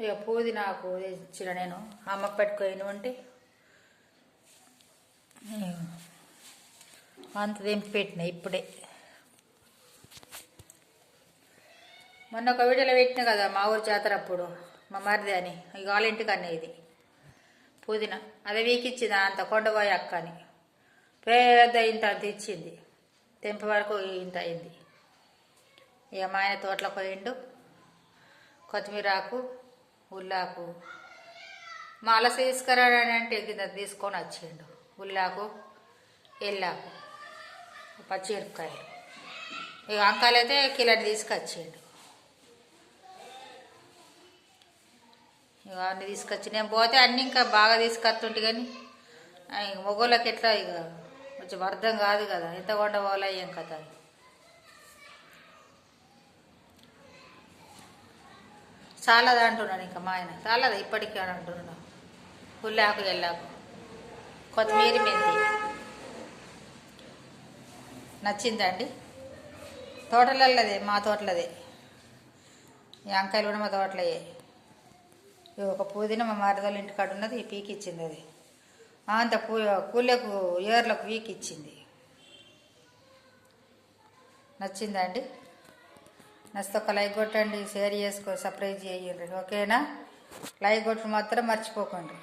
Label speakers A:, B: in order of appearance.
A: ఇక పుదీనాకు తెచ్చిన నేను అమ్మకు పెట్టుకొని ఉంటే అంత తెంపి పెట్టిన ఇప్పుడే. మొన్న ఒక వీడియోలో పెట్టిన కదా మా ఊరు జాతర అప్పుడు మా మరిది అని, ఇక వాళ్ళ ఇంటికి అన్న ఇది పుదీనా అదే వీకిచ్చింది అంత కొండపోయి అక్క అని. పెద్ద ఇంత అంత ఇచ్చింది, తెంప వరకు ఇంత అయింది. ఇక మా ఆయన తోటలో పోయిండు, కొత్తిమీరాకు ఉల్లాకు మాల తీసుకురాడని అంటే కింద తీసుకొని వచ్చిండు. ఉల్లాకు ఎల్లాకు పచ్చిమిరపకాయలు, ఇక అంకాలు అయితే కిలోని తీసుకొచ్చిండు. ఇక అన్నీ తీసుకొచ్చి నేను పోతే అన్నీ ఇంకా బాగా తీసుకొస్తుంటే కానీ ఇక మొగోళ్ళకి ఎట్లా ఇక కొంచెం అర్థం కాదు కదా, ఎంత కొండ పోవాలా ఏం కథ. చాలదా అంటున్నాను, ఇంకా మా ఆయన చాలదా ఇప్పటికీ అని అంటున్నాను. ఉల్లాకు ఎల్లాకు కొత్తిమీర మెంతి నచ్చిందండి. తోటలదే మా తోటలదే, ఈ వంకాయలు కూడా మా తోటలయ్యే. ఒక పుదీనా మా మరదల ఇంటికాడ ఉన్నది, పీకి ఇచ్చింది అది అంత కూలకు ఏర్లకు వీకి ఇచ్చింది. నచ్చిందా అండి? నచ్చితే ఒక లైక్ కొట్టండి, షేర్ చేసుకో, సబ్స్క్రైబ్ చేయండి. ఓకేనా? లైక్ కొట్టు మాత్రం మర్చిపోకండి.